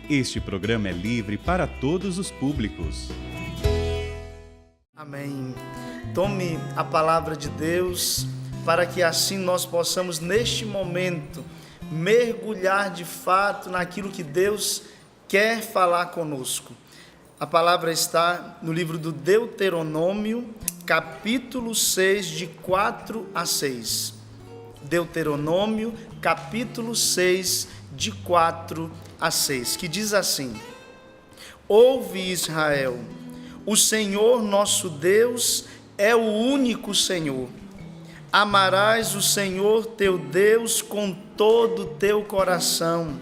Este programa é livre para todos os públicos. Amém. Tome a palavra de Deus para que assim nós possamos neste momento mergulhar de fato naquilo que Deus quer falar conosco. A palavra está no livro do Deuteronômio, capítulo 6, de 4 a 6. Deuteronômio, capítulo 6, de 4 a 6, que diz assim: Ouve, Israel, o Senhor nosso Deus é o único Senhor. Amarás o Senhor teu Deus com todo o teu coração,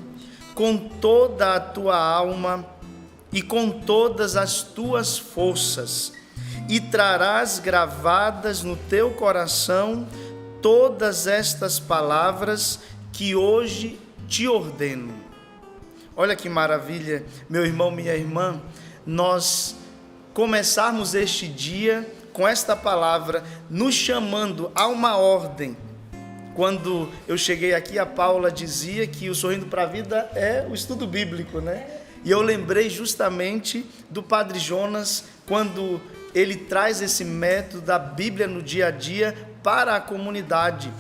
com toda a tua alma e com todas as tuas forças, e trarás gravadas no teu coração todas estas palavras que hoje te ordeno. Olha que maravilha, meu irmão, minha irmã, nós começarmos este dia com esta palavra, nos chamando a uma ordem. Quando eu cheguei aqui, a Paula dizia que o Sorrindo para a Vida é o estudo bíblico, né? E eu lembrei justamente do Padre Jonas, quando ele traz esse método da Bíblia no dia a dia para a comunidade.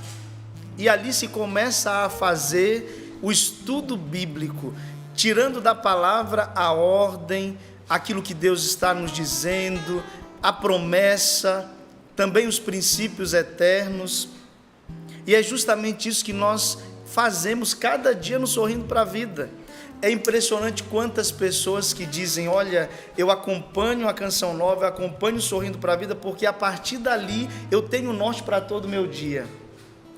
E ali se começa a fazer o estudo bíblico, tirando da palavra a ordem, aquilo que Deus está nos dizendo, a promessa, também os princípios eternos. E é justamente isso que nós fazemos cada dia no Sorrindo para a Vida. É impressionante quantas pessoas que dizem: olha, eu acompanho a Canção Nova, eu acompanho o Sorrindo para a Vida, porque a partir dali eu tenho norte para todo o meu dia.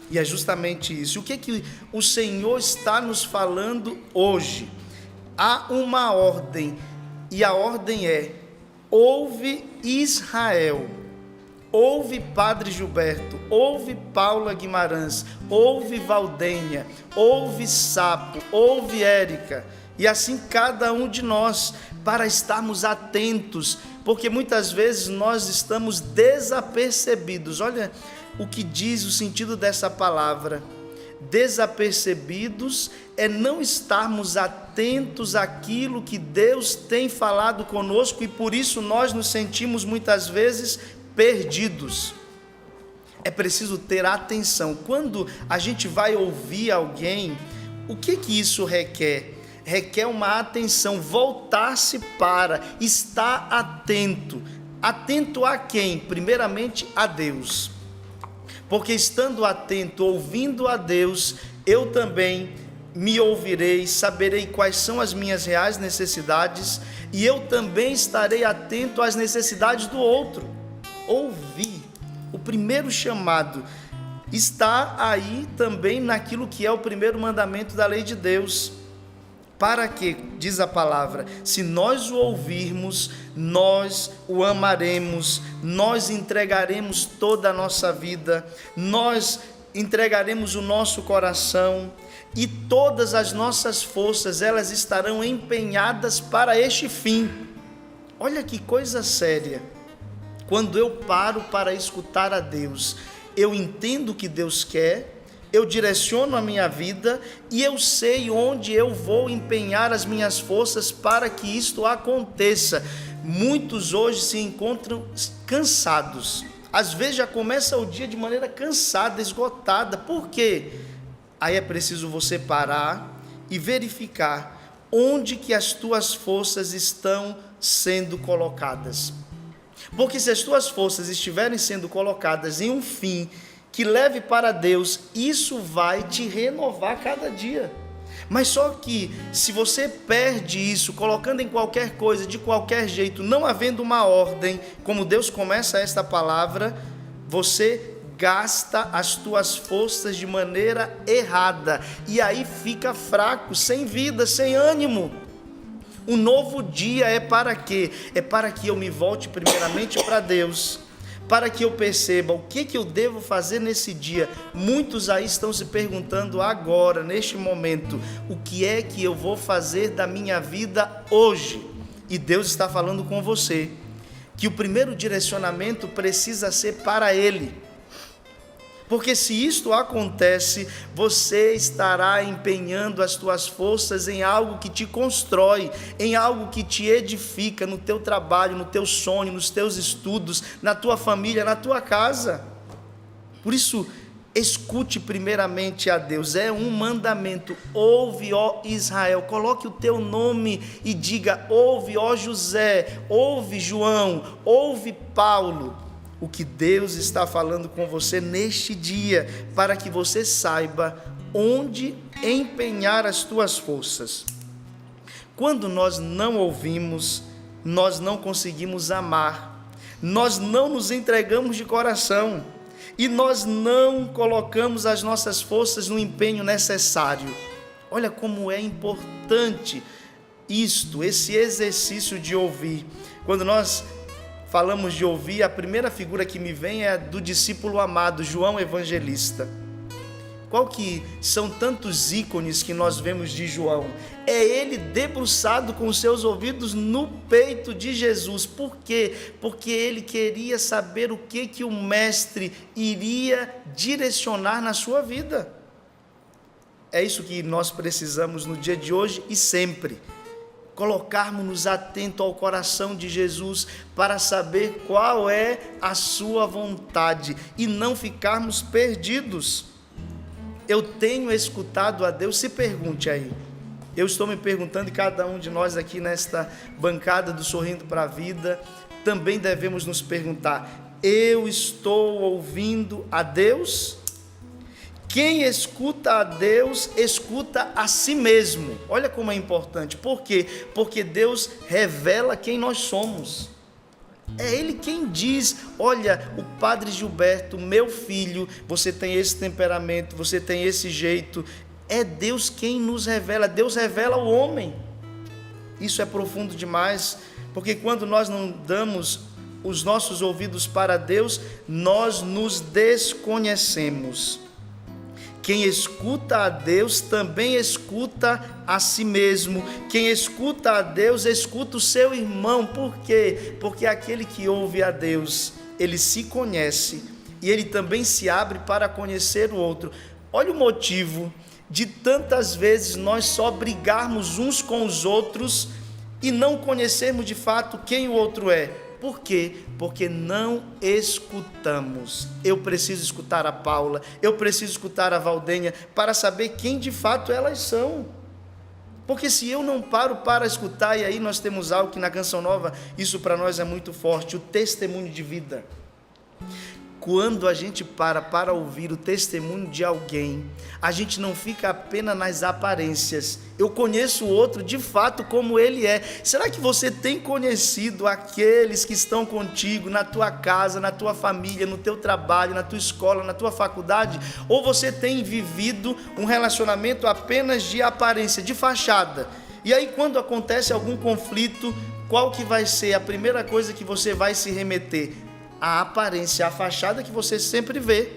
E é justamente isso. O que o Senhor está nos falando hoje? Há uma ordem, e a ordem é: ouve, Israel. Ouve, Padre Gilberto, ouve, Paula Guimarães, ouve, Valdênia, ouve, Sapo, ouve, Érica, e assim cada um de nós, para estarmos atentos, porque muitas vezes nós estamos desapercebidos. Olha o que diz o sentido dessa palavra: desapercebidos é não estarmos atentos àquilo que Deus tem falado conosco, e por isso nós nos sentimos muitas vezes perdidos. É preciso ter atenção. Quando a gente vai ouvir alguém, o que isso requer? Requer uma atenção, voltar-se para, estar atento. Atento a quem? Primeiramente a Deus. Porque estando atento, ouvindo a Deus, eu também me ouvirei, saberei quais são as minhas reais necessidades, e eu também estarei atento às necessidades do outro. Ouvir, o primeiro chamado, está aí também naquilo que é o primeiro mandamento da lei de Deus. Para que, diz a palavra, se nós o ouvirmos, nós o amaremos, nós entregaremos toda a nossa vida, nós entregaremos o nosso coração, e todas as nossas forças, elas estarão empenhadas para este fim. Olha que coisa séria. Quando eu paro para escutar a Deus, eu entendo o que Deus quer, eu direciono a minha vida e eu sei onde eu vou empenhar as minhas forças para que isto aconteça. Muitos hoje se encontram cansados, às vezes já começa o dia de maneira cansada, esgotada. Por quê? Aí é preciso você parar e verificar onde que as tuas forças estão sendo colocadas. Porque se as tuas forças estiverem sendo colocadas em um fim que leve para Deus, isso vai te renovar cada dia. Mas só que se você perde isso, colocando em qualquer coisa, de qualquer jeito, não havendo uma ordem, como Deus começa esta palavra, você gasta as tuas forças de maneira errada, e aí fica fraco, sem vida, sem ânimo. Um novo dia é para quê? É para que eu me volte primeiramente para Deus, para que eu perceba o que eu devo fazer nesse dia. Muitos aí estão se perguntando agora, neste momento, o que é que eu vou fazer da minha vida hoje? E Deus está falando com você, que o primeiro direcionamento precisa ser para Ele. Porque se isto acontece, você estará empenhando as tuas forças em algo que te constrói, em algo que te edifica no teu trabalho, no teu sonho, nos teus estudos, na tua família, na tua casa. Por isso, escute primeiramente a Deus, é um mandamento. Ouve, ó Israel, coloque o teu nome e diga: ouve, ó José, ouve, João, ouve, Paulo, o que Deus está falando com você neste dia, para que você saiba onde empenhar as tuas forças. Quando nós não ouvimos, nós não conseguimos amar, nós não nos entregamos de coração, e nós não colocamos as nossas forças no empenho necessário. Olha como é importante esse exercício de ouvir. Quando nós falamos de ouvir, a primeira figura que me vem é a do discípulo amado, João Evangelista. Qual que são tantos ícones que nós vemos de João? É ele debruçado com os seus ouvidos no peito de Jesus. Por quê? Porque ele queria saber o que o mestre iria direcionar na sua vida. É isso que nós precisamos no dia de hoje e sempre. Colocarmos-nos atentos ao coração de Jesus para saber qual é a sua vontade e não ficarmos perdidos. Eu tenho escutado a Deus? Se pergunte aí. Eu estou me perguntando, e cada um de nós aqui nesta bancada do Sorrindo para a Vida, também devemos nos perguntar: eu estou ouvindo a Deus? Quem escuta a Deus, escuta a si mesmo. Olha como é importante. Por quê? Porque Deus revela quem nós somos. É Ele quem diz: olha, o Padre Gilberto, meu filho, você tem esse temperamento, você tem esse jeito. É Deus quem nos revela, Deus revela o homem. Isso é profundo demais, porque quando nós não damos os nossos ouvidos para Deus, nós nos desconhecemos. Quem escuta a Deus também escuta a si mesmo. Quem escuta a Deus escuta o seu irmão. Por quê? Porque aquele que ouve a Deus, ele se conhece e ele também se abre para conhecer o outro. Olha o motivo de tantas vezes nós só brigarmos uns com os outros e não conhecermos de fato quem o outro é. Por quê? Porque não escutamos. Eu preciso escutar a Paula, eu preciso escutar a Valdenha para saber quem de fato elas são. Porque se eu não paro para escutar, e aí nós temos algo que na Canção Nova, isso para nós é muito forte, o testemunho de vida. Quando a gente para ouvir o testemunho de alguém, a gente não fica apenas nas aparências. Eu conheço o outro de fato como ele é. Será que você tem conhecido aqueles que estão contigo na tua casa, na tua família, no teu trabalho, na tua escola, na tua faculdade? Ou você tem vivido um relacionamento apenas de aparência, de fachada? E aí quando acontece algum conflito, qual que vai ser a primeira coisa que você vai se remeter? A aparência, a fachada que você sempre vê.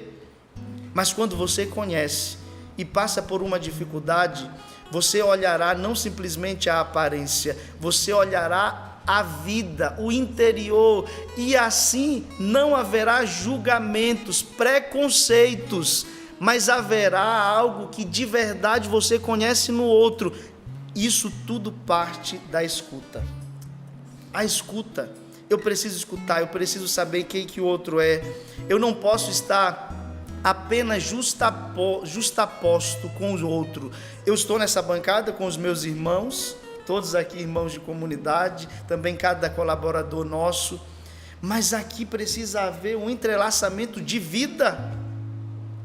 Mas quando você conhece e passa por uma dificuldade, você olhará não simplesmente a aparência, você olhará a vida, o interior, e assim não haverá julgamentos, preconceitos, mas haverá algo que de verdade você conhece no outro. Isso tudo parte da escuta. A escuta. Eu preciso escutar, eu preciso saber quem que o outro é. Eu não posso estar apenas justaposto com o outro. Eu estou nessa bancada com os meus irmãos, todos aqui irmãos de comunidade, também cada colaborador nosso, mas aqui precisa haver um entrelaçamento de vida.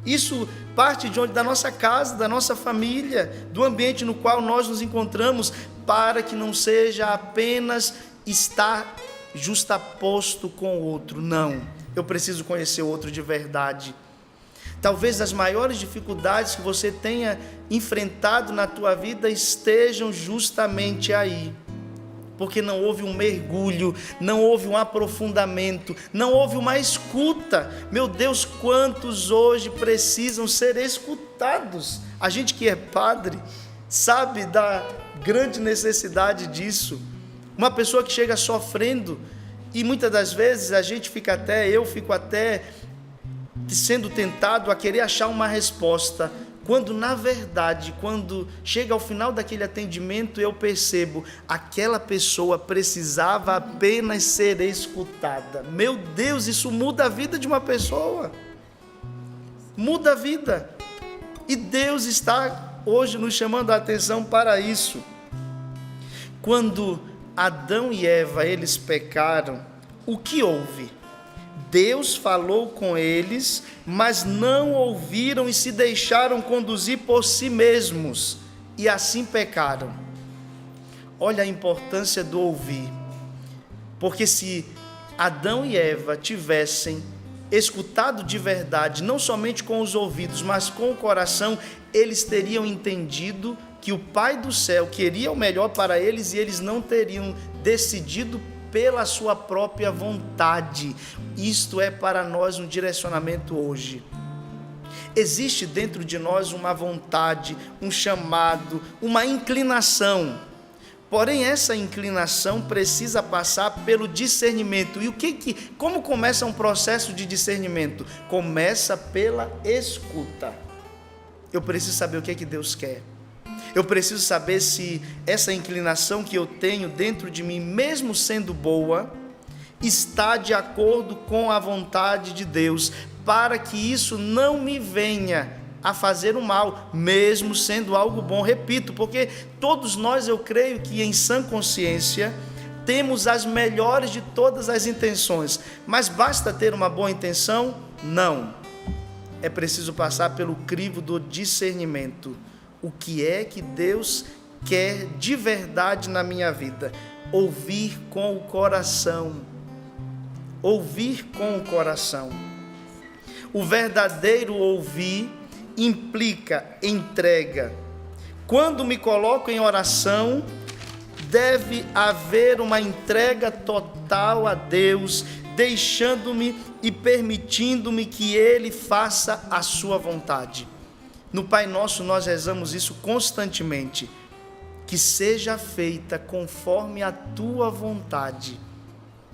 Isso parte de onde? Da nossa casa, da nossa família, do ambiente no qual nós nos encontramos, para que não seja apenas estar justaposto com o outro. Não, eu preciso conhecer o outro de verdade. Talvez as maiores dificuldades que você tenha enfrentado na tua vida estejam justamente aí, porque não houve um mergulho, não houve um aprofundamento, não houve uma escuta. Meu Deus, quantos hoje precisam ser escutados? A gente que é padre sabe da grande necessidade disso. Uma pessoa que chega sofrendo, e muitas das vezes a gente fica até, eu fico até sendo tentado a querer achar uma resposta, quando na verdade, quando chega ao final daquele atendimento, eu percebo, aquela pessoa precisava apenas ser escutada. Meu Deus, isso muda a vida de uma pessoa, muda a vida, e Deus está hoje nos chamando a atenção para isso. Quando Adão e Eva, eles pecaram, o que houve? Deus falou com eles, mas não ouviram e se deixaram conduzir por si mesmos, e assim pecaram. Olha a importância do ouvir, porque se Adão e Eva tivessem escutado de verdade, não somente com os ouvidos, mas com o coração, eles teriam entendido que o Pai do céu queria o melhor para eles, e eles não teriam decidido pela sua própria vontade. Isto é para nós um direcionamento hoje. Existe dentro de nós uma vontade, um chamado, uma inclinação. Porém, essa inclinação precisa passar pelo discernimento. E como começa um processo de discernimento? Começa pela escuta. Eu preciso saber o que Deus quer. Eu preciso saber se essa inclinação que eu tenho dentro de mim, mesmo sendo boa, está de acordo com a vontade de Deus, para que isso não me venha a fazer o mal, mesmo sendo algo bom. Repito, porque todos nós, eu creio que em sã consciência, temos as melhores de todas as intenções, mas basta ter uma boa intenção? Não. É preciso passar pelo crivo do discernimento. O que é que Deus quer de verdade na minha vida? Ouvir com o coração. Ouvir com o coração. O verdadeiro ouvir implica entrega. Quando me coloco em oração, deve haver uma entrega total a Deus, deixando-me e permitindo-me que Ele faça a sua vontade. No Pai Nosso nós rezamos isso constantemente, que seja feita conforme a tua vontade,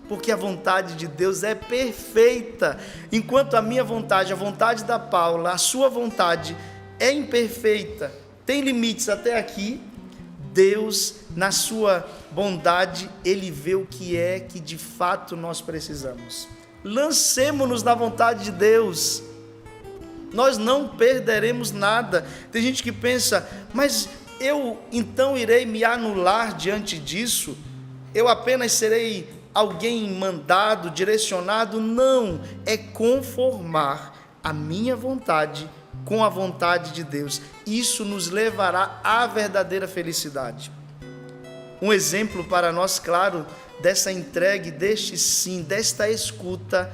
porque a vontade de Deus é perfeita, enquanto a minha vontade, a vontade da Paula, a sua vontade é imperfeita, tem limites até aqui. Deus, na sua bondade, Ele vê o que é que de fato nós precisamos. Lancemo-nos na vontade de Deus, nós não perderemos nada. Tem gente que pensa, mas eu então irei me anular diante disso? Eu apenas serei alguém mandado, direcionado? Não, é conformar a minha vontade com a vontade de Deus. Isso nos levará à verdadeira felicidade. Um exemplo para nós, claro, dessa entrega, deste sim, desta escuta,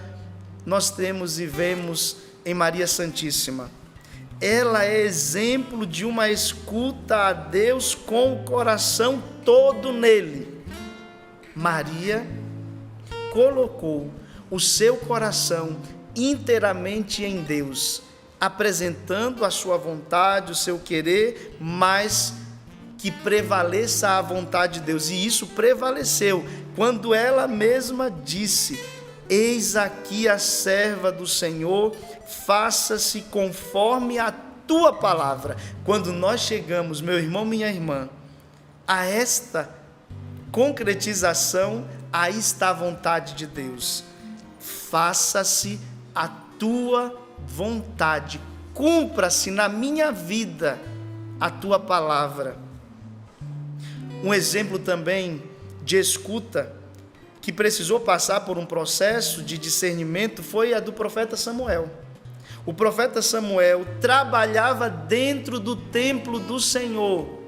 nós temos e vemos em Maria Santíssima. Ela é exemplo de uma escuta a Deus com o coração todo nele. Maria colocou o seu coração inteiramente em Deus, apresentando a sua vontade, o seu querer, mas que prevaleça a vontade de Deus. E isso prevaleceu quando ela mesma disse: eis aqui a serva do Senhor, faça-se conforme a tua palavra. Quando nós chegamos, meu irmão, minha irmã, a esta concretização, aí está a vontade de Deus. Faça-se a tua vontade, cumpra-se na minha vida a tua palavra. Um exemplo também de escuta que precisou passar por um processo de discernimento foi a do profeta Samuel. O profeta Samuel trabalhava dentro do templo do Senhor,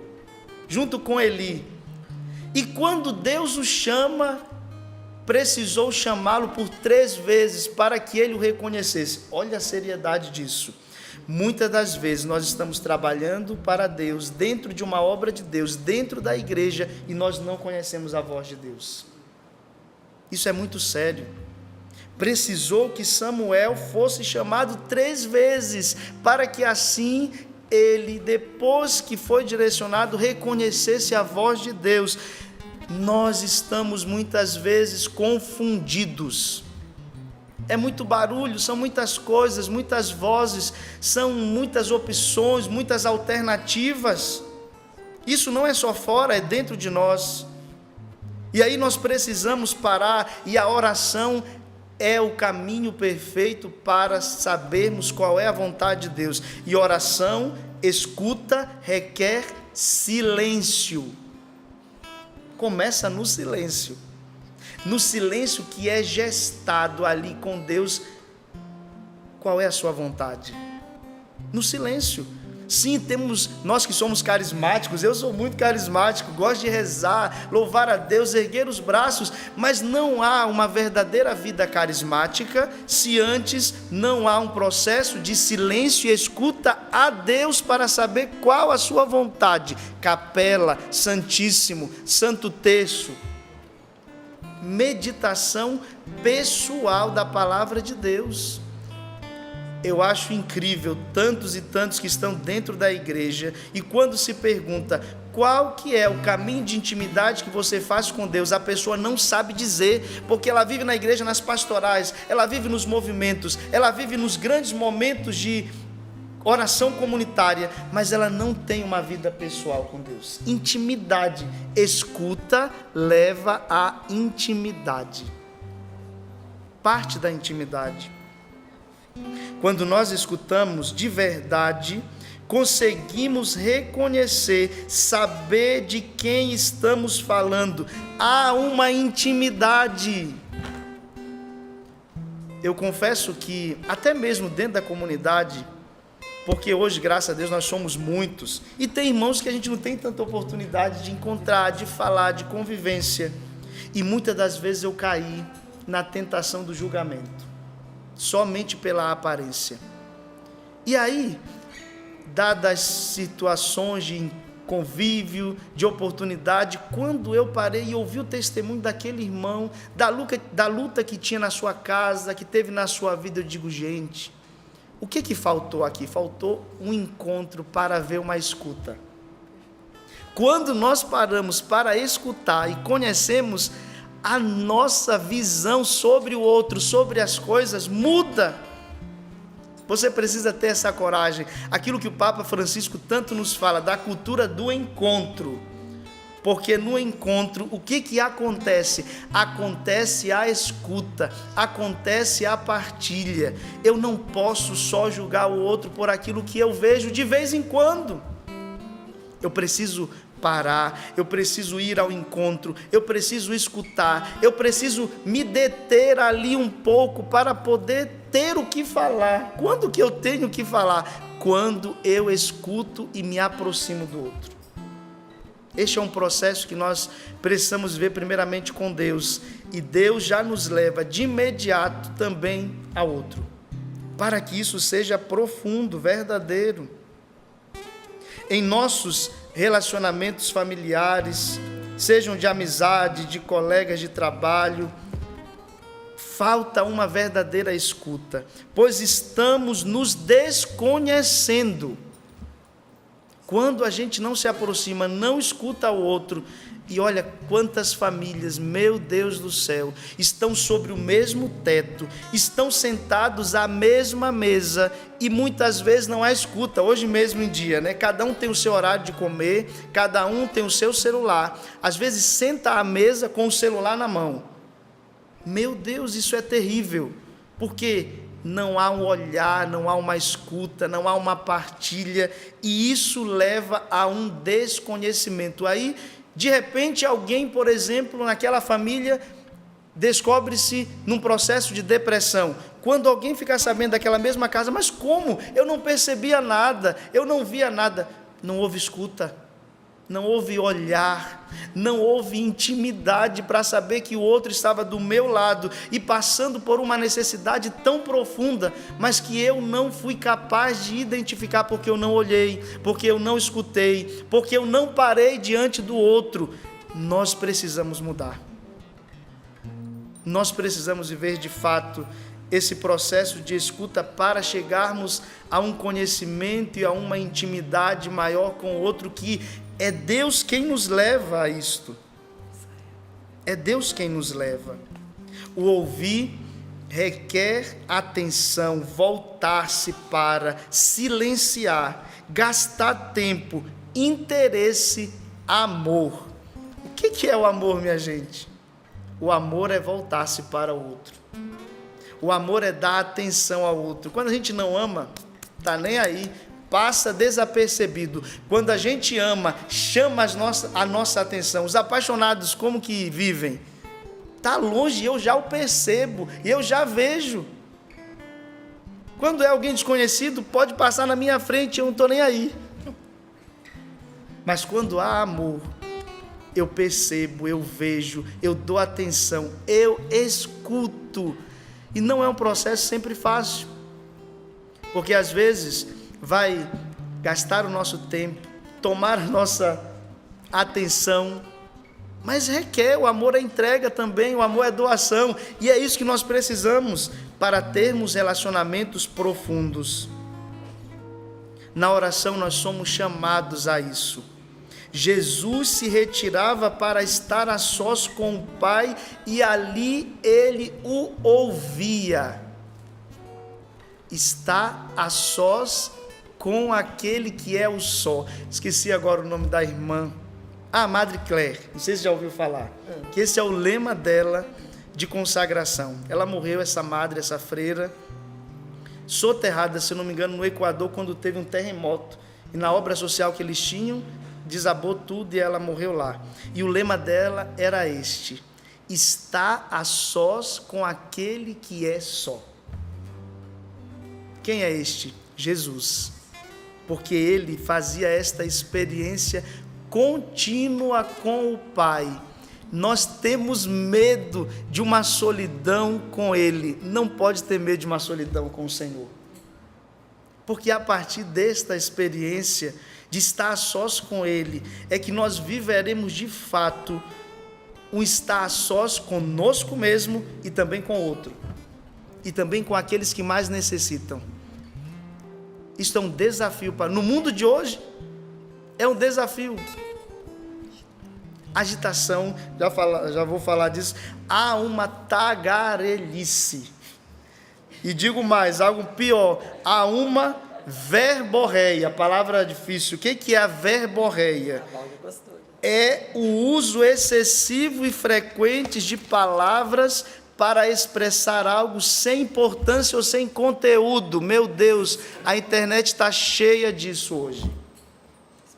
junto com Eli. E quando Deus o chama, precisou chamá-lo por 3 vezes para que ele o reconhecesse. Olha a seriedade disso. Muitas das vezes nós estamos trabalhando para Deus, dentro de uma obra de Deus, dentro da igreja, e nós não conhecemos a voz de Deus. Isso é muito sério. Precisou que Samuel fosse chamado 3 vezes, para que assim ele, depois que foi direcionado, reconhecesse a voz de Deus. Nós estamos muitas vezes confundidos é muito barulho, são muitas coisas, muitas vozes, são muitas opções, muitas alternativas. Isso não é só fora, é dentro de nós. E aí nós precisamos parar, e a oração é o caminho perfeito para sabermos qual é a vontade de Deus. E oração, escuta, requer silêncio. Começa no silêncio. No silêncio que é gestado ali com Deus, qual é a sua vontade? No silêncio. Sim, temos, nós que somos carismáticos, eu sou muito carismático, gosto de rezar, louvar a Deus, erguer os braços, mas não há uma verdadeira vida carismática se antes não há um processo de silêncio e escuta a Deus para saber qual a sua vontade. Capela, Santíssimo, Santo Terço, meditação pessoal da palavra de Deus. Eu acho incrível tantos e tantos que estão dentro da igreja, e quando se pergunta qual que é o caminho de intimidade que você faz com Deus, a pessoa não sabe dizer, porque ela vive na igreja, nas pastorais, ela vive nos movimentos, ela vive nos grandes momentos de oração comunitária, mas ela não tem uma vida pessoal com Deus. Intimidade, escuta leva à intimidade, parte da intimidade. Quando nós escutamos de verdade, conseguimos reconhecer, saber de quem estamos falando. Há uma intimidade. Eu confesso que, até mesmo dentro da comunidade, porque hoje, graças a Deus, nós somos muitos, e tem irmãos que a gente não tem tanta oportunidade de encontrar, de falar, de convivência, e muitas das vezes eu caí na tentação do julgamento, somente pela aparência. E aí, dadas situações de convívio, de oportunidade, quando eu parei e ouvi o testemunho daquele irmão, da luta que tinha na sua casa, que teve na sua vida, eu digo, gente, o que faltou aqui? Faltou um encontro para ver uma escuta. Quando nós paramos para escutar e conhecemos, a nossa visão sobre o outro, sobre as coisas, muda. Você precisa ter essa coragem. Aquilo que o Papa Francisco tanto nos fala, da cultura do encontro. Porque no encontro, o que acontece? Acontece a escuta, acontece a partilha. Eu não posso só julgar o outro por aquilo que eu vejo de vez em quando. Eu preciso parar, eu preciso ir ao encontro, eu preciso escutar, eu preciso me deter ali um pouco para poder ter o que falar. Quando que eu tenho o que falar? Quando eu escuto e me aproximo do outro. Este é um processo que nós precisamos ver primeiramente com Deus, e Deus já nos leva de imediato também ao outro, para que isso seja profundo, verdadeiro. Em nossos relacionamentos familiares, sejam de amizade, de colegas de trabalho, falta uma verdadeira escuta, pois estamos nos desconhecendo. Quando a gente não se aproxima, não escuta o outro, e olha quantas famílias, meu Deus do céu, estão sobre o mesmo teto, estão sentados à mesma mesa, e muitas vezes não há escuta. Hoje mesmo em dia, né? Cada um tem o seu horário de comer, cada um tem o seu celular, às vezes senta à mesa com o celular na mão. Meu Deus, isso é terrível, porque não há um olhar, não há uma escuta, não há uma partilha, e isso leva a um desconhecimento. Aí, de repente, alguém, por exemplo, naquela família, descobre-se num processo de depressão. Quando alguém ficar sabendo daquela mesma casa, mas como? Eu não percebia nada, eu não via nada. Não houve escuta, não houve olhar, não houve intimidade para saber que o outro estava do meu lado e passando por uma necessidade tão profunda, mas que eu não fui capaz de identificar, porque eu não olhei, porque eu não escutei, porque eu não parei diante do outro. Nós precisamos mudar. Nós precisamos viver de fato esse processo de escuta para chegarmos a um conhecimento e a uma intimidade maior com o outro, que é Deus quem nos leva a isto. É Deus quem nos leva. O ouvir requer atenção, voltar-se para, silenciar, gastar tempo, interesse, amor. O que é o amor, minha gente? O amor é voltar-se para o outro. O amor é dar atenção ao outro. Quando a gente não ama, tá nem aí, passa desapercebido. Quando a gente ama, chama a nossa atenção. Os apaixonados, como que vivem? Está longe, eu já o percebo, e eu já vejo. Quando é alguém desconhecido, pode passar na minha frente, eu não estou nem aí. Mas quando há amor, eu percebo, eu vejo, eu dou atenção, eu escuto. E não é um processo sempre fácil, porque às vezes vai gastar o nosso tempo, tomar a nossa atenção, mas requer, o amor é entrega também, o amor é doação, e é isso que nós precisamos para termos relacionamentos profundos. Na oração nós somos chamados a isso. Jesus se retirava para estar a sós com o Pai e ali ele o ouvia. Está a sós com aquele que é o só. Esqueci agora o nome da irmã. Madre Claire, não sei se já ouviu falar, que esse é o lema dela de consagração. Ela morreu, essa madre, essa freira, soterrada, se não me engano, no Equador, quando teve um terremoto. E na obra social que eles tinham, desabou tudo e ela morreu lá. E o lema dela era este: está a sós com aquele que é só. Quem é este? Jesus. Porque ele fazia esta experiência contínua com o Pai. Nós temos medo de uma solidão com ele. Não pode ter medo de uma solidão com o Senhor. Porque a partir desta experiência de estar a sós com ele, é que nós viveremos de fato um estar a sós conosco mesmo e também com o outro. E também com aqueles que mais necessitam. Isto é um desafio no mundo de hoje, é um desafio. Agitação, já vou falar disso, há uma tagarelice. E digo mais, algo pior, há uma verborreia, palavra difícil. O que é a verborreia? É o uso excessivo e frequente de palavras para expressar algo sem importância ou sem conteúdo. Meu Deus, a internet está cheia disso hoje.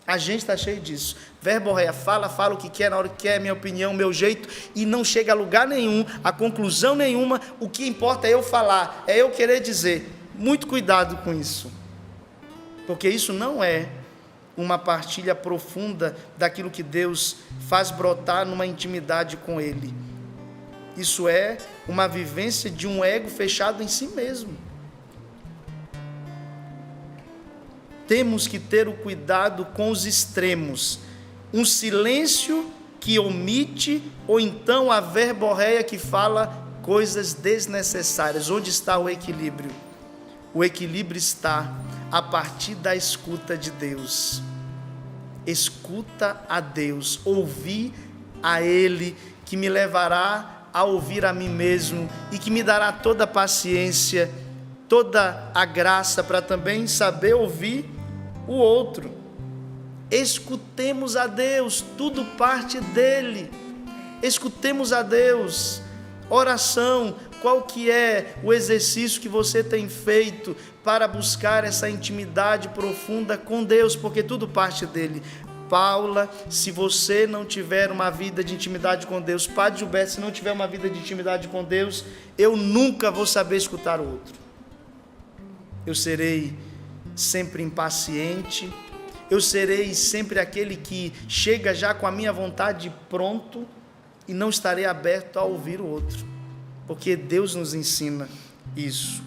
A gente está cheio disso. Verborreia, fala o que quer, na hora que quer, minha opinião, meu jeito, e não chega a lugar nenhum, a conclusão nenhuma. O que importa é eu falar, é eu querer dizer. Muito cuidado com isso, porque isso não é uma partilha profunda daquilo que Deus faz brotar numa intimidade com Ele. Isso é uma vivência de um ego fechado em si mesmo. Temos que ter o cuidado com os extremos. Um silêncio que omite, ou então a verborreia que fala coisas desnecessárias. Onde está o equilíbrio? O equilíbrio está a partir da escuta de Deus. Escuta a Deus, ouvir a Ele, que me levará a ouvir a mim mesmo e que me dará toda a paciência, toda a graça para também saber ouvir o outro. Escutemos a Deus, tudo parte dele. Escutemos a Deus. Oração, qual que é o exercício que você tem feito para buscar essa intimidade profunda com Deus? Porque tudo parte dele. Paula, se você não tiver uma vida de intimidade com Deus, Padre Gilberto, se não tiver uma vida de intimidade com Deus, eu nunca vou saber escutar o outro. Eu serei sempre impaciente, eu serei sempre aquele que chega já com a minha vontade pronto e não estarei aberto a ouvir o outro, porque Deus nos ensina isso.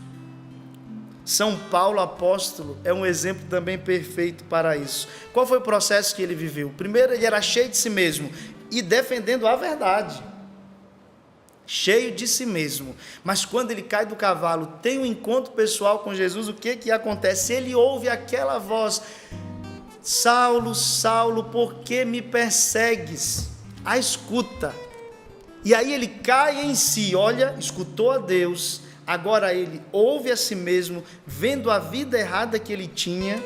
São Paulo, apóstolo, é um exemplo também perfeito para isso. Qual foi o processo que ele viveu? Primeiro, ele era cheio de si mesmo e defendendo a verdade. Cheio de si mesmo. Mas quando ele cai do cavalo, tem um encontro pessoal com Jesus, o que acontece? Ele ouve aquela voz: Saulo, Saulo, por que me persegues? A escuta. E aí ele cai em si, olha, escutou a Deus, Agora ele ouve a si mesmo, vendo a vida errada que ele tinha,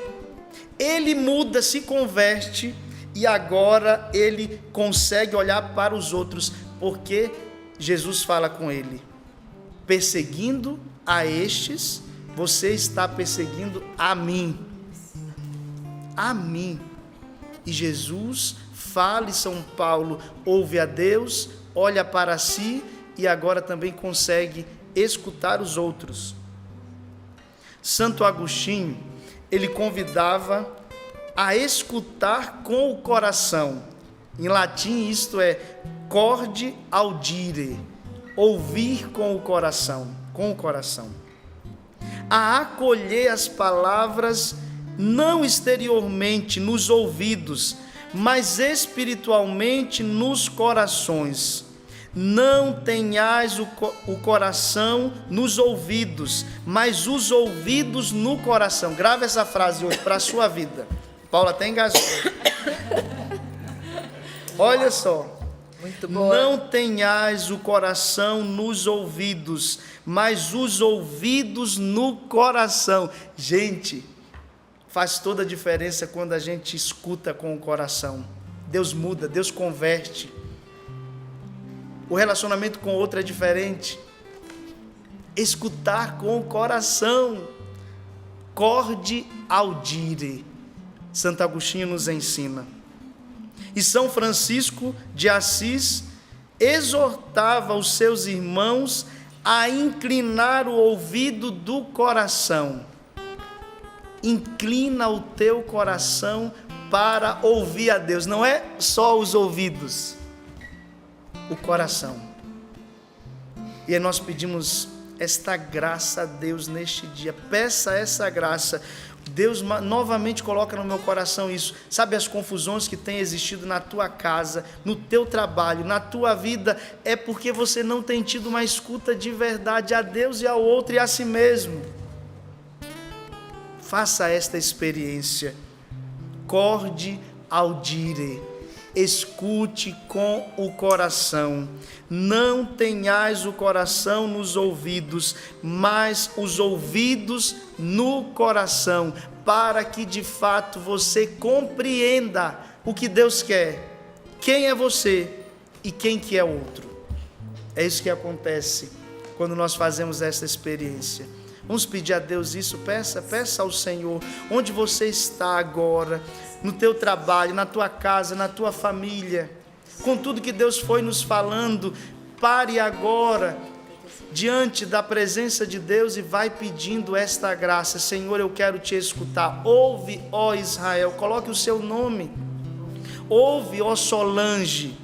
ele muda, se converte, e agora ele consegue olhar para os outros, porque Jesus fala com ele: perseguindo a estes, você está perseguindo a mim. A mim. E Jesus fala, e São Paulo ouve a Deus, olha para si e agora também consegue escutar os outros. Santo Agostinho, ele convidava a escutar com o coração. Em latim isto é corde audire, ouvir com o coração, a acolher as palavras não exteriormente nos ouvidos, mas espiritualmente nos corações. Não tenhais o coração nos ouvidos, mas os ouvidos no coração. Grave essa frase hoje para a sua vida. Paula até engasgou. Olha só. Muito boa. Não tenhais o coração nos ouvidos, mas os ouvidos no coração. Gente, faz toda a diferença quando a gente escuta com o coração. Deus muda, Deus converte. O relacionamento com o outro é diferente. Escutar com o coração. Corde audire. Santo Agostinho nos ensina. E São Francisco de Assis exortava os seus irmãos a inclinar o ouvido do coração. Inclina o teu coração para ouvir a Deus. Não é só os ouvidos, o coração. E aí nós pedimos esta graça a Deus neste dia. Peça essa graça. Deus novamente coloca no meu coração isso. Sabe as confusões que têm existido na tua casa, no teu trabalho, na tua vida, é porque você não tem tido uma escuta de verdade a Deus e ao outro e a si mesmo. Faça esta experiência. Corde audire. Escute com o coração. Não tenhais o coração nos ouvidos, mas os ouvidos no coração, para que de fato você compreenda o que Deus quer, quem é você e quem que é o outro. É isso que acontece quando nós fazemos essa experiência. Vamos pedir a Deus isso, peça ao Senhor, onde você está agora, no teu trabalho, na tua casa, na tua família, com tudo que Deus foi nos falando, pare agora, diante da presença de Deus e vai pedindo esta graça. Senhor, eu quero te escutar. Ouve, ó Israel, coloque o seu nome. Ouve, ó Solange,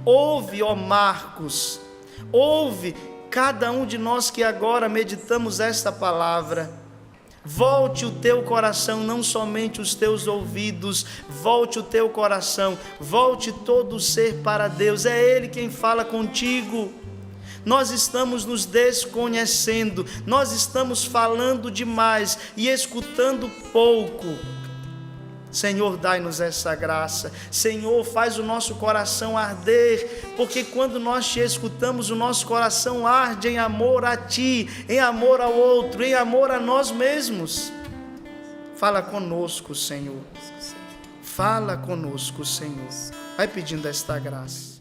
ouve, ó Marcos, ouve cada um de nós que agora meditamos esta palavra. Volte o teu coração, não somente os teus ouvidos, volte o teu coração, volte todo o ser para Deus, é Ele quem fala contigo. Nós estamos nos desconhecendo, nós estamos falando demais e escutando pouco. Senhor, dai-nos essa graça. Senhor, faz o nosso coração arder, porque quando nós te escutamos, o nosso coração arde em amor a Ti, em amor ao outro, em amor a nós mesmos. Fala conosco, Senhor. Fala conosco, Senhor. Vai pedindo esta graça.